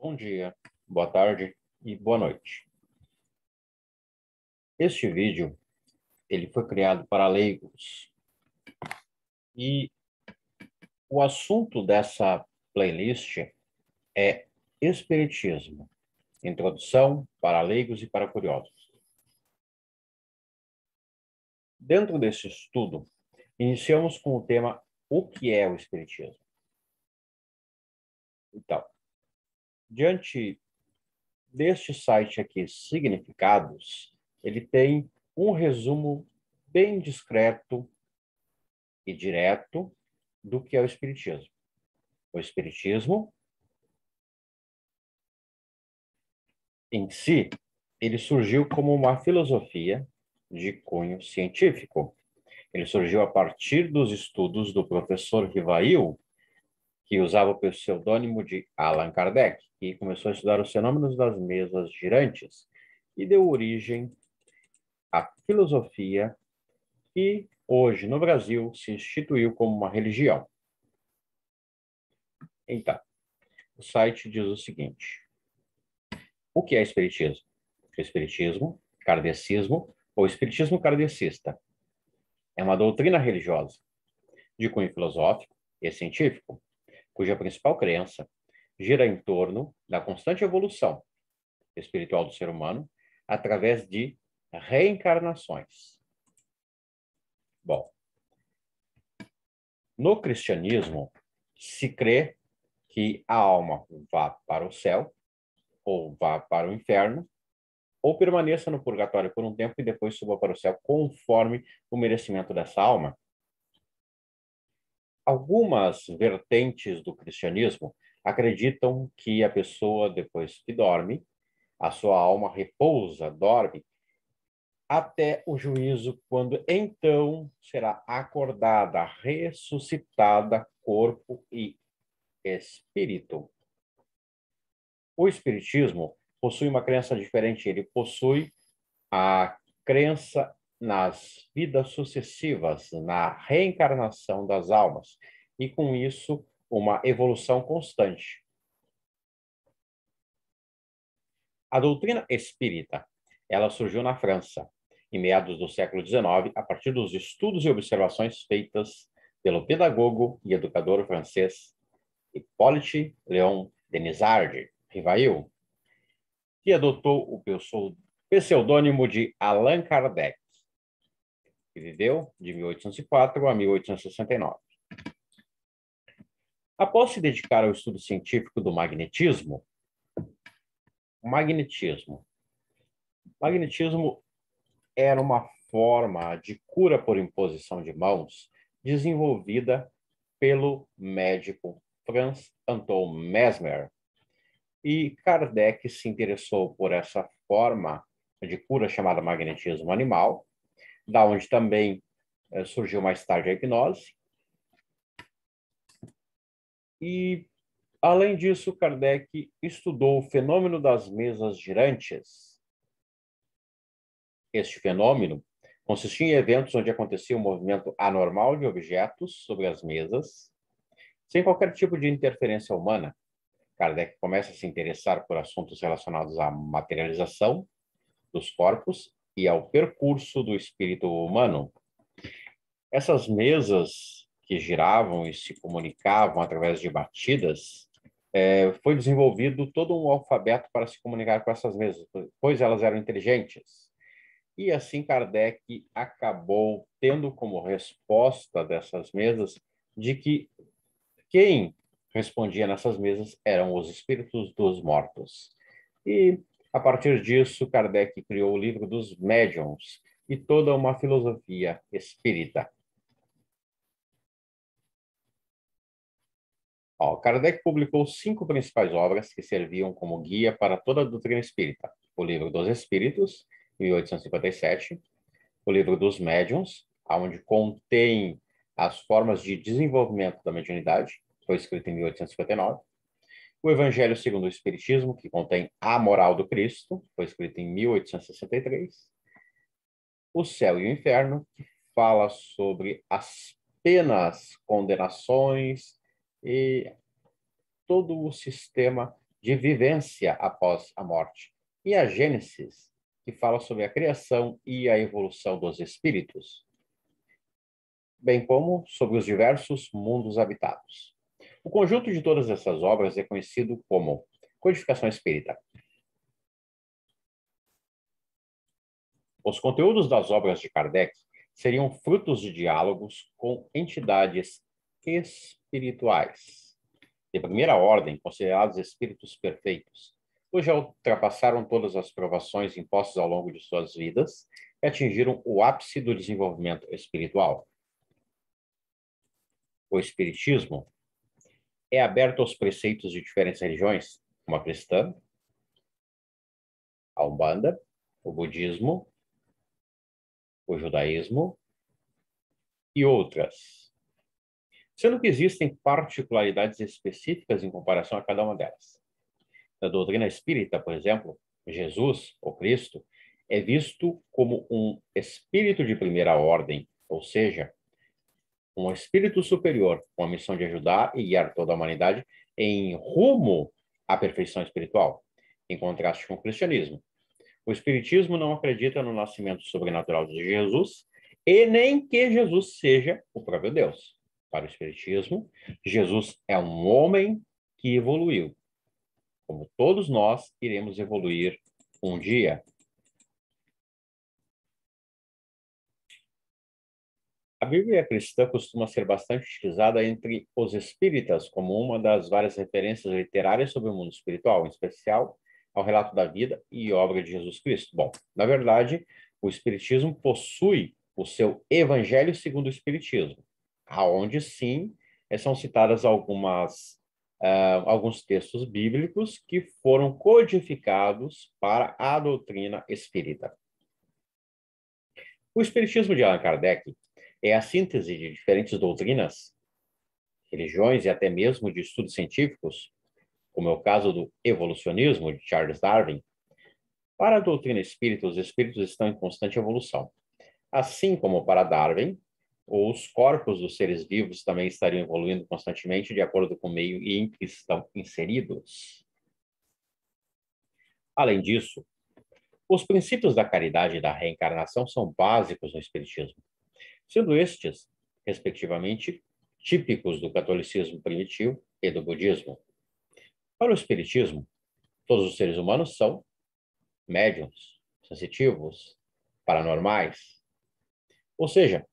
Bom dia, boa tarde e boa noite. Este vídeo ele foi criado para leigos e o assunto dessa playlist é Espiritismo, introdução para leigos e para curiosos. Dentro desse estudo, iniciamos com o tema O que é o Espiritismo? Então, diante deste site aqui, Significados, ele tem um resumo bem discreto e direto do que é o Espiritismo. O Espiritismo, em si, ele surgiu como uma filosofia de cunho científico. Ele surgiu a partir dos estudos do professor Rivail, que usava o pseudônimo de Allan Kardec, e começou a estudar os fenômenos das mesas girantes e deu origem à filosofia que hoje no Brasil se instituiu como uma religião. Então, o site diz o seguinte: o que é espiritismo? Espiritismo, kardecismo ou espiritismo kardecista é uma doutrina religiosa de cunho filosófico e científico, cuja principal crença gira em torno da constante evolução espiritual do ser humano através de reencarnações. Bom, no cristianismo se crê que a alma vá para o céu ou vá para o inferno, ou permaneça no purgatório por um tempo e depois suba para o céu, conforme o merecimento dessa alma. Algumas vertentes do cristianismo acreditam que a pessoa, depois que dorme, a sua alma repousa, dorme, até o juízo, quando então será acordada, ressuscitada, corpo e espírito. O espiritismo possui uma crença diferente, ele possui a crença nas vidas sucessivas, na reencarnação das almas, e com isso uma evolução constante. A doutrina espírita, ela surgiu na França, em meados do século XIX, a partir dos estudos e observações feitas pelo pedagogo e educador francês Hippolyte Léon Denisard Rivail, que adotou o pseudônimo de Allan Kardec, que viveu de 1804 a 1869. Após se dedicar ao estudo científico do magnetismo, magnetismo era uma forma de cura por imposição de mãos desenvolvida pelo médico Franz Anton Mesmer. E Kardec se interessou por essa forma de cura chamada magnetismo animal, da onde também surgiu mais tarde a hipnose. E, além disso, Kardec estudou o fenômeno das mesas girantes. Este fenômeno consistia em eventos onde acontecia um movimento anormal de objetos sobre as mesas, sem qualquer tipo de interferência humana. Kardec começa a se interessar por assuntos relacionados à materialização dos corpos e ao percurso do espírito humano. Essas mesas que giravam e se comunicavam através de batidas, foi desenvolvido todo um alfabeto para se comunicar com essas mesas, pois elas eram inteligentes. E assim Kardec acabou tendo como resposta dessas mesas de que quem respondia nessas mesas eram os espíritos dos mortos. E, a partir disso, Kardec criou o livro dos médiuns e toda uma filosofia espírita. Kardec publicou 5 principais obras que serviam como guia para toda a doutrina espírita. O Livro dos Espíritos, 1857, o Livro dos Médiuns, onde contém as formas de desenvolvimento da mediunidade, foi escrito em 1859. O Evangelho segundo o Espiritismo, que contém a moral do Cristo, foi escrito em 1863. O Céu e o Inferno, que fala sobre as penas, condenações e todo o sistema de vivência após a morte, e a Gênesis, que fala sobre a criação e a evolução dos espíritos, bem como sobre os diversos mundos habitados. O conjunto de todas essas obras é conhecido como Codificação Espírita. Os conteúdos das obras de Kardec seriam frutos de diálogos com entidades espirituais de primeira ordem, considerados espíritos perfeitos, pois já ultrapassaram todas as provações impostas ao longo de suas vidas e atingiram o ápice do desenvolvimento espiritual. O espiritismo é aberto aos preceitos de diferentes religiões, como a cristã, a Umbanda, o budismo, o judaísmo e outras, sendo que existem particularidades específicas em comparação a cada uma delas. Na doutrina espírita, por exemplo, Jesus, ou Cristo, é visto como um espírito de primeira ordem, ou seja, um espírito superior com a missão de ajudar e guiar toda a humanidade em rumo à perfeição espiritual, em contraste com o cristianismo. O espiritismo não acredita no nascimento sobrenatural de Jesus e nem que Jesus seja o próprio Deus. Para o espiritismo, Jesus é um homem que evoluiu. Como todos nós iremos evoluir um dia. A Bíblia cristã costuma ser bastante utilizada entre os espíritas como uma das várias referências literárias sobre o mundo espiritual, em especial ao relato da vida e obra de Jesus Cristo. Bom, na verdade, o espiritismo possui o seu Evangelho segundo o Espiritismo, aonde sim são citadas alguns textos bíblicos que foram codificados para a doutrina espírita. O Espiritismo de Allan Kardec é a síntese de diferentes doutrinas, religiões e até mesmo de estudos científicos, como é o caso do evolucionismo de Charles Darwin. Para a doutrina espírita, os espíritos estão em constante evolução. Assim como para Darwin, os corpos dos seres vivos também estariam evoluindo constantemente de acordo com o meio em que estão inseridos. Além disso, os princípios da caridade e da reencarnação são básicos no espiritismo, sendo estes, respectivamente, típicos do catolicismo primitivo e do budismo. Para o espiritismo, todos os seres humanos são médiuns, sensitivos, paranormais, ou seja,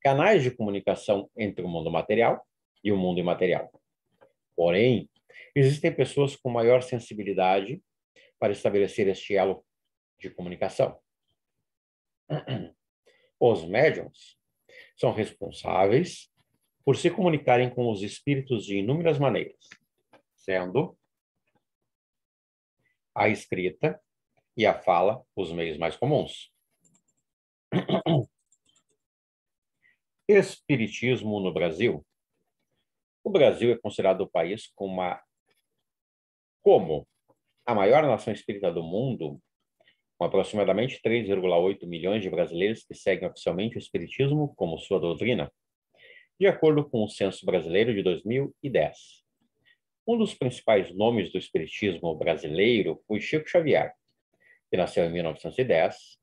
canais de comunicação entre o mundo material e o mundo imaterial. Porém, existem pessoas com maior sensibilidade para estabelecer este elo de comunicação. Os médiuns são responsáveis por se comunicarem com os espíritos de inúmeras maneiras, sendo a escrita e a fala os meios mais comuns. Espiritismo no Brasil. O Brasil é considerado o país como a maior nação espírita do mundo, com aproximadamente 3,8 milhões de brasileiros que seguem oficialmente o espiritismo como sua doutrina, de acordo com o Censo Brasileiro de 2010. Um dos principais nomes do espiritismo brasileiro foi Chico Xavier, que nasceu em 1910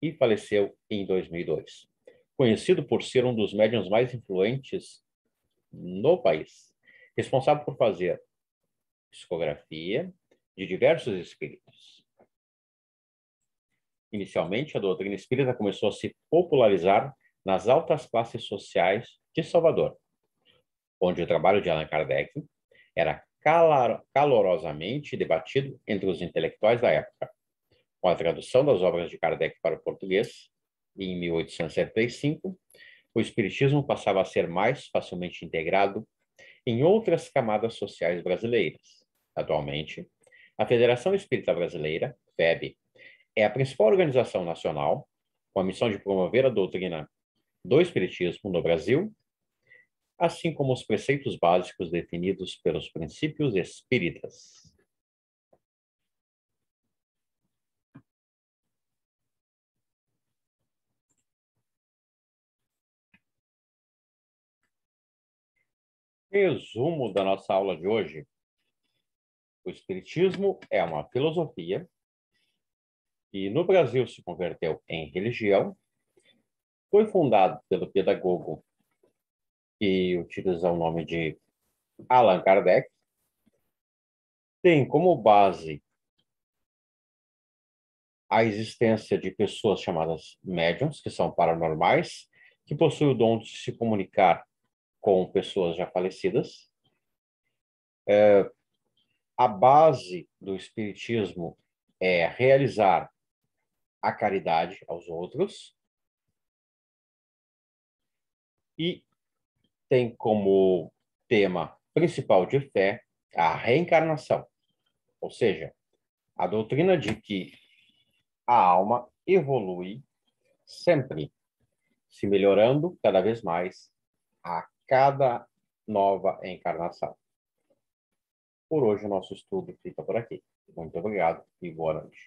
e faleceu em 2002. Conhecido por ser um dos médiuns mais influentes no país, responsável por fazer psicografia de diversos espíritos. Inicialmente, a doutrina espírita começou a se popularizar nas altas classes sociais de Salvador, onde o trabalho de Allan Kardec era calorosamente debatido entre os intelectuais da época. Com a tradução das obras de Kardec para o português, em 1875, o espiritismo passava a ser mais facilmente integrado em outras camadas sociais brasileiras. Atualmente, a Federação Espírita Brasileira, FEB, é a principal organização nacional com a missão de promover a doutrina do espiritismo no Brasil, assim como os preceitos básicos definidos pelos princípios espíritas. Resumo da nossa aula de hoje. O Espiritismo é uma filosofia e no Brasil se converteu em religião. Foi fundado pelo pedagogo que utiliza o nome de Allan Kardec. Tem como base a existência de pessoas chamadas médiums, que são paranormais, que possuem o dom de se comunicar com pessoas já falecidas. A base do espiritismo é realizar a caridade aos outros e tem como tema principal de fé a reencarnação, ou seja, a doutrina de que a alma evolui sempre, se melhorando cada vez mais a cada nova encarnação. Por hoje, o nosso estudo fica por aqui. Muito obrigado e boa noite.